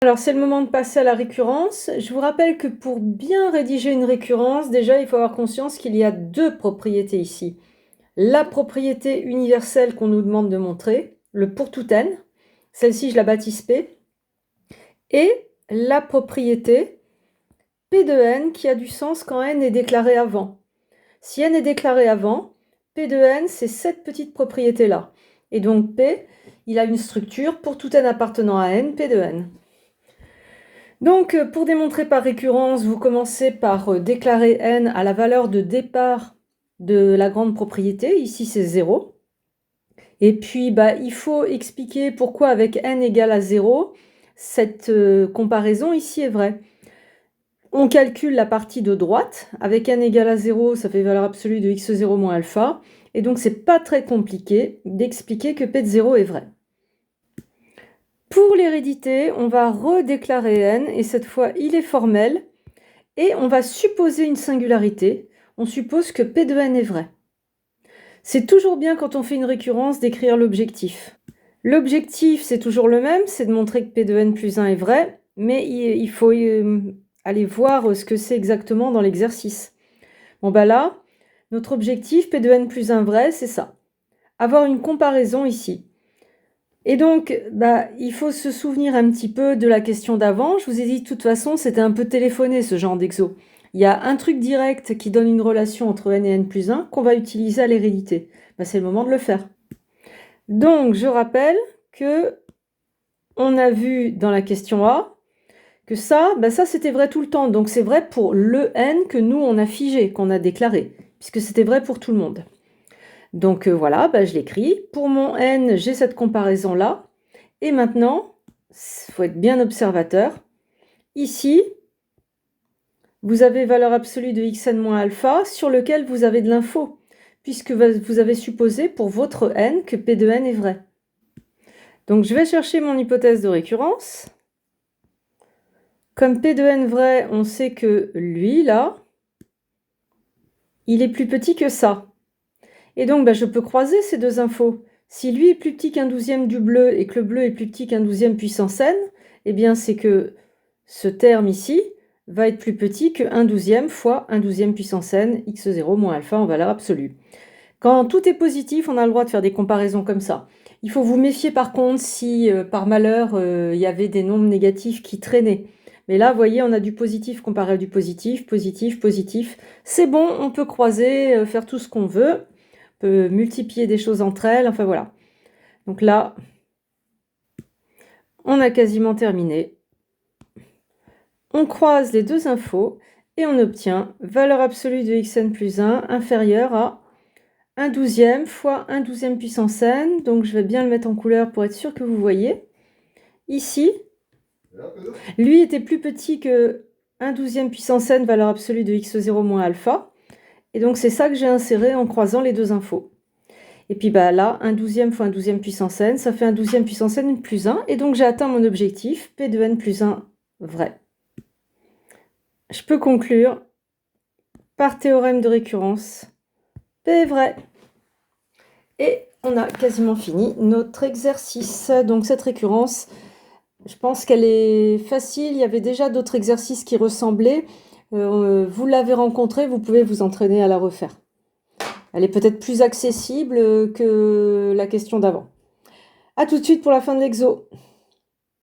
Alors, c'est le moment de passer à la récurrence. Je vous rappelle que pour bien rédiger une récurrence, déjà, il faut avoir conscience qu'il y a deux propriétés ici. La propriété universelle qu'on nous demande de montrer, le pour tout n, celle-ci je la baptise P, et la propriété P de n qui a du sens quand n est déclaré avant. Si n est déclaré avant, P de n, c'est cette petite propriété-là. Et donc P, il a une structure pour tout n appartenant à n, P de n. Donc, pour démontrer par récurrence, vous commencez par déclarer n à la valeur de départ de la grande propriété. Ici, c'est 0. Et puis, il faut expliquer pourquoi avec n égale à 0, cette comparaison ici est vraie. On calcule la partie de droite. Avec n égale à 0, ça fait valeur absolue de x0 moins alpha. Et donc, c'est pas très compliqué d'expliquer que P de 0 est vrai. Pour l'hérédité, on va redéclarer n, et cette fois, il est formel, et on va supposer une singularité. On suppose que P de n est vrai. C'est toujours bien quand on fait une récurrence d'écrire l'objectif. L'objectif, c'est toujours le même, c'est de montrer que P de n plus 1 est vrai, mais il faut aller voir ce que c'est exactement dans l'exercice. Bon là, notre objectif, P de n plus 1 vrai, c'est ça. Avoir une comparaison ici. Et donc, il faut se souvenir un petit peu de la question d'avant. Je vous ai dit, de toute façon, c'était un peu téléphoné, ce genre d'exo. Il y a un truc direct qui donne une relation entre n et n plus 1 qu'on va utiliser à l'hérédité. C'est le moment de le faire. Donc, je rappelle que on a vu dans la question A que ça c'était vrai tout le temps. Donc, c'est vrai pour le n que nous, on a figé, qu'on a déclaré, puisque c'était vrai pour tout le monde. Donc voilà, je l'écris. Pour mon n, j'ai cette comparaison-là. Et maintenant, il faut être bien observateur. Ici, vous avez valeur absolue de xn moins alpha sur lequel vous avez de l'info, puisque vous avez supposé pour votre n que P de n est vrai. Donc je vais chercher mon hypothèse de récurrence. Comme P de n vrai, on sait que lui, là, il est plus petit que ça. Et donc, je peux croiser ces deux infos. Si lui est plus petit qu'un douzième du bleu et que le bleu est plus petit qu'un douzième puissance n, eh bien, c'est que ce terme ici va être plus petit que 1 douzième fois 1 douzième puissance n, x0 moins alpha en valeur absolue. Quand tout est positif, on a le droit de faire des comparaisons comme ça. Il faut vous méfier par contre si, par malheur, il y avait des nombres négatifs qui traînaient. Mais là, vous voyez, on a du positif comparé à du positif, positif, positif. C'est bon, on peut croiser, faire tout ce qu'on veut. On peut multiplier des choses entre elles, enfin voilà. Donc là, on a quasiment terminé. On croise les deux infos et on obtient valeur absolue de xn plus 1 inférieure à 1 douzième fois 1 douzième puissance n. Donc je vais bien le mettre en couleur pour être sûr que vous voyez. Ici, lui était plus petit que 1 douzième puissance n valeur absolue de x0 moins alpha. Et donc c'est ça que j'ai inséré en croisant les deux infos. Et puis là, 1 douzième fois 1 douzième puissance n, ça fait 1 douzième puissance n plus 1. Et donc j'ai atteint mon objectif, P de n plus 1 vrai. Je peux conclure par théorème de récurrence. P est vrai. Et on a quasiment fini notre exercice. Donc cette récurrence, je pense qu'elle est facile. Il y avait déjà d'autres exercices qui ressemblaient. Vous l'avez rencontrée, vous pouvez vous entraîner à la refaire. Elle est peut-être plus accessible que la question d'avant. À tout de suite pour la fin de l'exo.